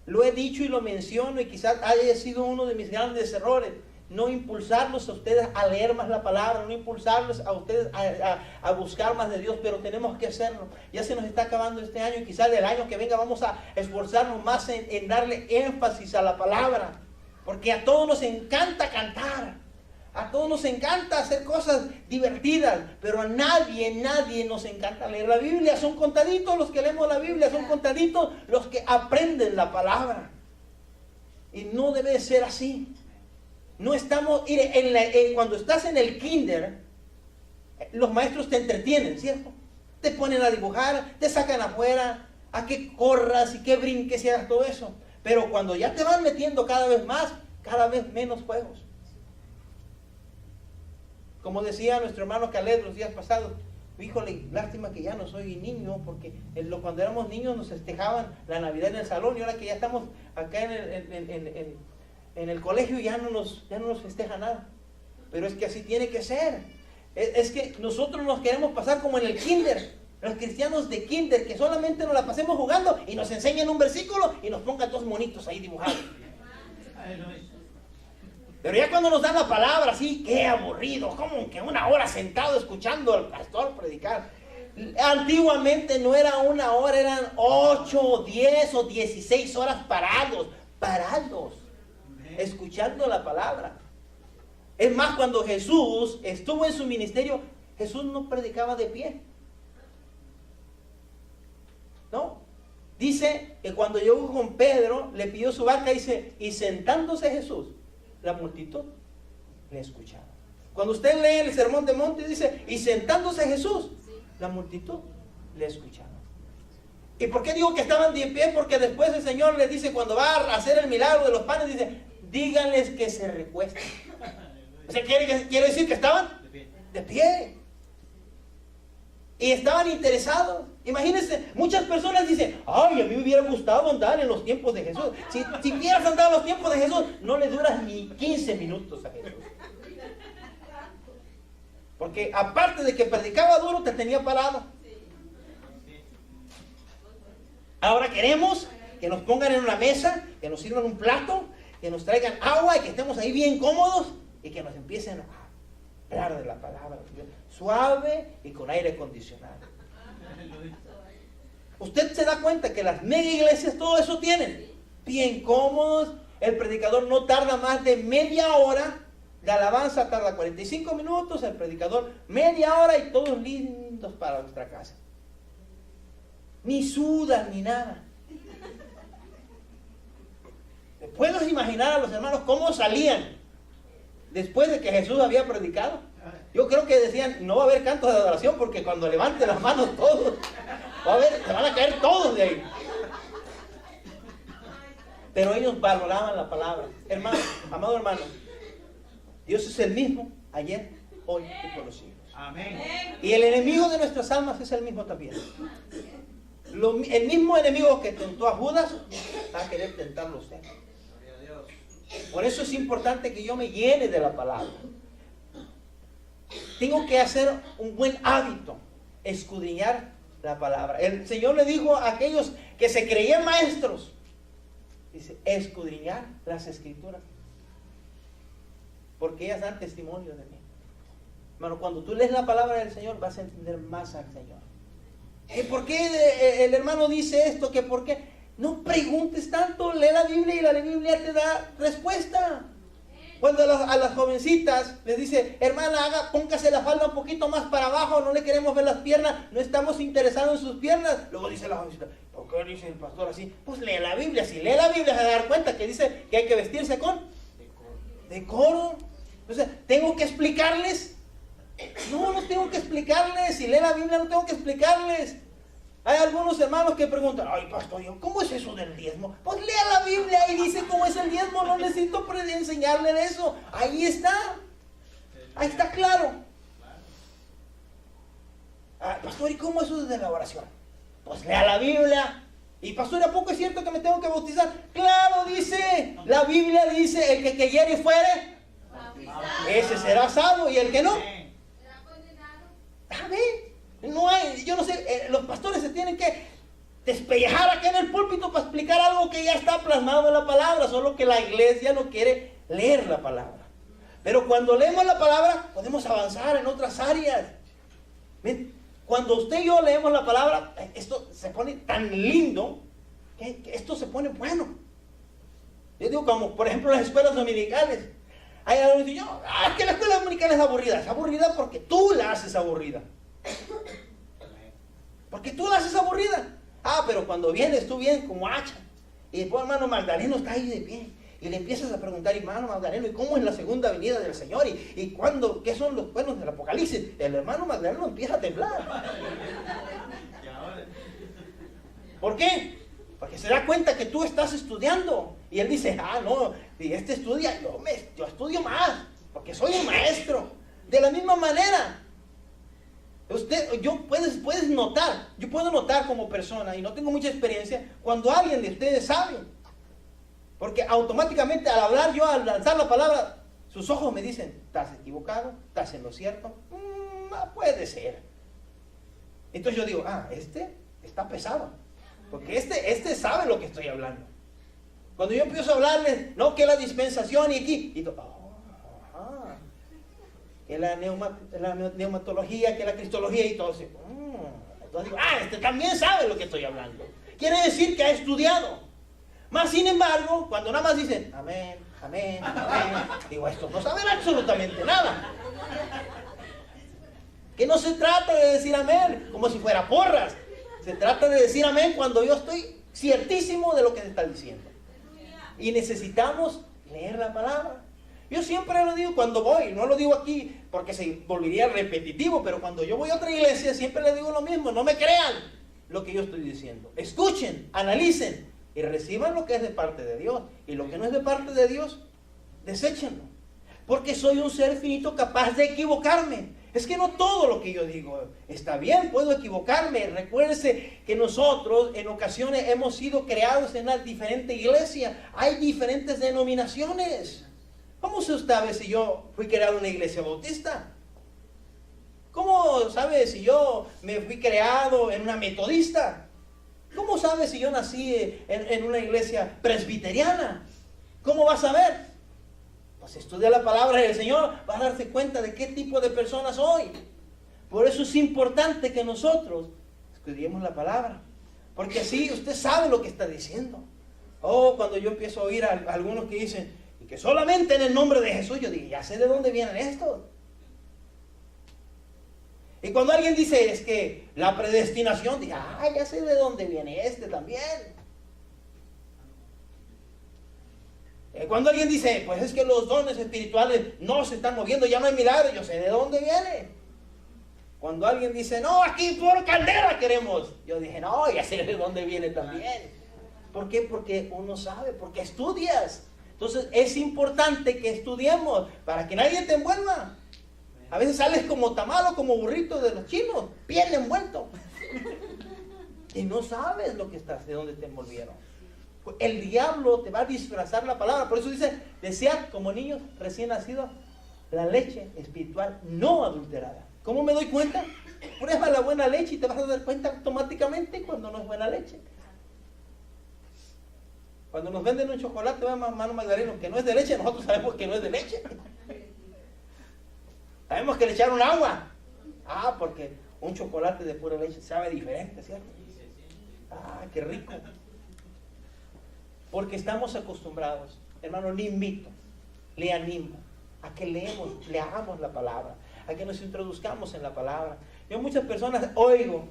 Lo he dicho y lo menciono, y quizás haya sido uno de mis grandes errores. No impulsarlos a ustedes a leer más la palabra, no impulsarlos a ustedes a buscar más de Dios, pero tenemos que hacerlo. Ya se nos está acabando este año y quizás del año que venga vamos a esforzarnos más en darle énfasis a la palabra. Porque a todos nos encanta cantar, a todos nos encanta hacer cosas divertidas, pero a nadie nos encanta leer la Biblia. Son contaditos los que leemos la Biblia, son contaditos los que aprenden la palabra. Y no debe ser así. No estamos, cuando estás en el kinder, los maestros te entretienen, ¿cierto? Te ponen a dibujar, te sacan afuera, a que corras y que brinques y hagas todo eso. Pero cuando ya te van metiendo cada vez más, cada vez menos juegos. Como decía nuestro hermano Caleb los días pasados, híjole, lástima que ya no soy niño, porque cuando éramos niños nos festejaban la Navidad en el salón, y ahora que ya estamos acá en el colegio ya no nos festeja nada. Pero es que así tiene que ser. Es que nosotros nos queremos pasar como en el kinder, los cristianos de kinder, que solamente nos la pasemos jugando y nos enseñan un versículo y nos pongan dos monitos ahí dibujados. Pero ya cuando nos dan la palabra, sí, qué aburrido, como que una hora sentado escuchando al pastor predicar. Antiguamente no era una hora, eran 8, 10 o 16 horas parados, escuchando la palabra. Es más, cuando Jesús estuvo en su ministerio, Jesús no predicaba de pie. No. Dice que cuando llegó con Pedro, le pidió su barca, dice, y sentándose Jesús, la multitud le escuchaba. Cuando usted lee el Sermón del Monte, dice, y sentándose Jesús, la multitud le escuchaba. ¿Y por qué digo que estaban de pie? Porque después el Señor les dice, cuando va a hacer el milagro de los panes, dice, díganles que se recuesten. O sea, quiere decir que estaban de pie. Y estaban interesados. Imagínense, muchas personas dicen, ay, a mí me hubiera gustado andar en los tiempos de Jesús. Si hubieras andado en los tiempos de Jesús, no le duras ni 15 minutos a Jesús. Porque aparte de que predicaba duro, te tenía parado. Ahora queremos que nos pongan en una mesa, que nos sirvan un plato, que nos traigan agua y que estemos ahí bien cómodos y que nos empiecen a hablar de la palabra de Dios, suave y con aire acondicionado. Usted se da cuenta que las mega iglesias todo eso tienen, bien cómodos. El predicador no tarda más de media hora. La alabanza tarda 45 minutos, el predicador media hora y todos lindos para nuestra casa. Ni sudan ni nada. ¿Te puedes imaginar a los hermanos cómo salían después de que Jesús había predicado? Yo creo que decían, no va a haber cantos de adoración porque cuando levante las manos todos, se van a caer todos de ahí. Pero ellos valoraban la palabra. Hermano, amado hermano, Dios es el mismo ayer, hoy y por los siglos. Amén. Y el enemigo de nuestras almas es el mismo también. El mismo enemigo que tentó a Judas va a querer tentarlo a usted. Por eso es importante que yo me llene de la palabra. Tengo que hacer un buen hábito, escudriñar la palabra. El Señor le dijo a aquellos que se creían maestros, dice, escudriñar las escrituras, porque ellas dan testimonio de mí. Hermano, cuando tú lees la palabra del Señor, vas a entender más al Señor. ¿Y por qué el hermano dice esto? ¿Que por qué? No preguntes tanto, lee la Biblia y la Biblia te da respuesta. Cuando a las jovencitas les dice, hermana, póngase la falda un poquito más para abajo, no le queremos ver las piernas, no estamos interesados en sus piernas. Luego dice la jovencita, ¿por qué dice el pastor así? Pues lee la Biblia, si lee la Biblia se va a dar cuenta que dice que hay que vestirse con decoro. Entonces, ¿tengo que explicarles? No tengo que explicarles. Si lee la Biblia no tengo que explicarles. Hay algunos hermanos que preguntan, ay pastor, ¿cómo es eso del diezmo? Pues lea la Biblia y dice cómo es el diezmo, no necesito enseñarle eso. Ahí está claro. Pastor, ¿y cómo es eso de la oración? Pues lea la Biblia. Y pastor, ¿a poco es cierto que me tengo que bautizar? Claro, dice, la Biblia dice, el que creyere y fuere, ese será salvo, y el que no, será condenado. Amén. No hay, yo no sé, los pastores se tienen que despellejar acá en el púlpito para explicar algo que ya está plasmado en la palabra, solo que la iglesia no quiere leer la palabra. Pero cuando leemos la palabra, podemos avanzar en otras áreas. ¿Ven? Cuando usted y yo leemos la palabra, esto se pone tan lindo, que esto se pone bueno. Yo digo, como por ejemplo las escuelas dominicales. Hay algunos que dicen, es que la escuela dominical es aburrida porque tú la haces aburrida. Porque tú la haces aburrida. Pero cuando vienes tú vienes como hacha. Y después hermano Magdaleno está ahí de pie. Y le empiezas a preguntar, hermano Magdaleno, ¿y cómo es la segunda venida del Señor? ¿Y cuándo? ¿Qué son los cuernos del Apocalipsis? El hermano Magdaleno empieza a temblar. ¿Por qué? Porque se da cuenta que tú estás estudiando. Y él dice, no, y este estudia, yo estudio más, porque soy el maestro. De la misma manera. Puedes notar, yo puedo notar como persona, y no tengo mucha experiencia, cuando alguien de ustedes sabe. Porque automáticamente al hablar yo, al lanzar la palabra, sus ojos me dicen, ¿estás equivocado? ¿Estás en lo cierto? No puede ser. Entonces yo digo, este está pesado. Porque este sabe lo que estoy hablando. Cuando yo empiezo a hablarles, no, que la dispensación y aquí, y que la neumatología, que la cristología y todo eso. Entonces digo, este también sabe lo que estoy hablando. Quiere decir que ha estudiado. Más sin embargo, cuando nada más dicen, amén, amén, amén, digo, esto no saben absolutamente nada. Que no se trata de decir amén como si fuera porras. Se trata de decir amén cuando yo estoy ciertísimo de lo que se está diciendo. Y necesitamos leer la palabra. Yo siempre lo digo cuando voy, no lo digo aquí porque se volvería repetitivo, pero cuando yo voy a otra iglesia siempre le digo lo mismo, no me crean lo que yo estoy diciendo. Escuchen, analicen y reciban lo que es de parte de Dios. Y lo que no es de parte de Dios, deséchenlo. Porque soy un ser finito capaz de equivocarme. Es que no todo lo que yo digo está bien, puedo equivocarme. Recuérdese que nosotros en ocasiones hemos sido creados en una diferente iglesia. Hay diferentes denominaciones. ¿Cómo usted sabe si yo fui creado en una iglesia bautista? ¿Cómo sabe si yo me fui creado en una metodista? ¿Cómo sabe si yo nací en una iglesia presbiteriana? ¿Cómo va a saber? Pues estudia la palabra del Señor, va a darse cuenta de qué tipo de persona soy. Por eso es importante que nosotros estudiemos la palabra, porque así usted sabe lo que está diciendo. Cuando yo empiezo a oír a algunos que dicen, y que solamente en el nombre de Jesús, yo digo, ya sé de dónde vienen estos. Y cuando alguien dice, es que la predestinación, digo, ya sé de dónde viene este también. Cuando alguien dice, pues es que los dones espirituales no se están moviendo, ya no hay milagros, yo sé de dónde viene. Cuando alguien dice, no, aquí por caldera queremos, yo dije, no, ya sé de dónde viene también. ¿Por qué? Porque uno sabe, porque estudias. Entonces es importante que estudiemos para que nadie te envuelva. A veces sales como tamal o como burrito de los chinos, bien envuelto. Y no sabes lo que estás, de dónde te envolvieron. El diablo te va a disfrazar la palabra. Por eso dice, desead como niños recién nacidos la leche espiritual no adulterada. ¿Cómo me doy cuenta? Prueba la buena leche y te vas a dar cuenta automáticamente cuando no es buena leche. Cuando nos venden un chocolate, hermano Magdaleno, que no es de leche, nosotros sabemos que no es de leche. Sabemos que le echaron agua. Porque un chocolate de pura leche sabe diferente, ¿cierto? Qué rico. Porque estamos acostumbrados, hermano, le invito, le animo a que leamos la palabra, a que nos introduzcamos en la palabra. Yo muchas personas oigo,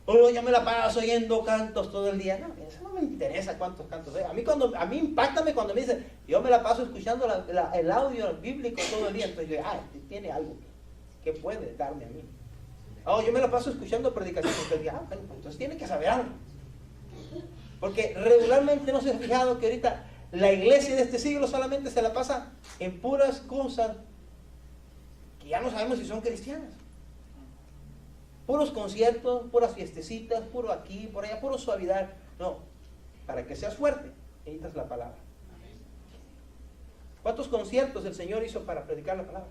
yo me la paso oyendo cantos todo el día. No, eso no me interesa cuántos cantos hay. A mí impactame cuando me dicen, yo me la paso escuchando el audio bíblico todo el día. Entonces yo, tiene algo que puede darme a mí. Yo me la paso escuchando predicaciones. Entonces, bueno, pues entonces tiene que saber algo. Porque regularmente no se ha fijado que ahorita la iglesia de este siglo solamente se la pasa en puras cosas que ya no sabemos si son cristianas. Puros conciertos, puras fiestecitas, puro aquí, por allá, puro suavidad. No, para que seas fuerte, necesitas la palabra. ¿Cuántos conciertos el Señor hizo para predicar la palabra?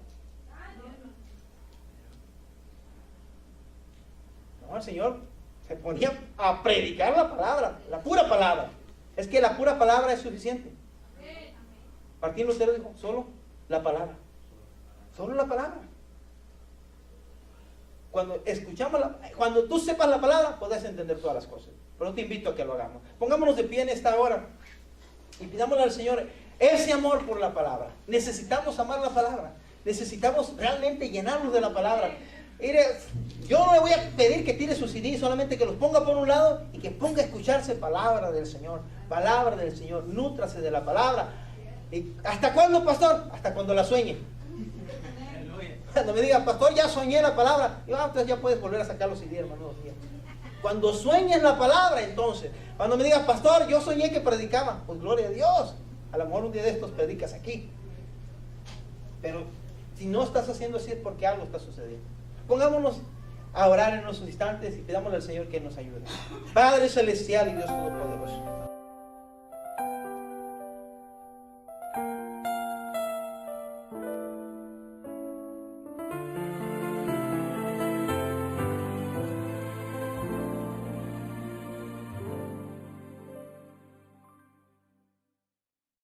No, el Señor se ponía a predicar la palabra, la pura palabra. Es que la pura palabra es suficiente. Martín Lutero dijo, solo la palabra. Solo la palabra. Cuando tú sepas la palabra, podrás entender todas las cosas. Pero te invito a que lo hagamos. Pongámonos de pie en esta hora y pidámosle al Señor ese amor por la palabra. Necesitamos amar la palabra. Necesitamos realmente llenarnos de la palabra. Mire, yo no le voy a pedir que tire sus CD, solamente que los ponga por un lado y que ponga a escucharse palabra del Señor. Palabra del Señor. Nútrase de la palabra. ¿Y hasta cuándo, pastor? Hasta cuando la sueñe. Cuando me diga, pastor, ya soñé la palabra, yo, entonces ya puedes volver a sacar los CD, hermano. Cuando sueñes la palabra, entonces. Cuando me digas, pastor, yo soñé que predicaba, pues gloria a Dios. A lo mejor un día de estos predicas aquí. Pero si no estás haciendo así es porque algo está sucediendo. Pongámonos a orar en unos instantes y pidámosle al Señor que nos ayude. Padre celestial y Dios todopoderoso,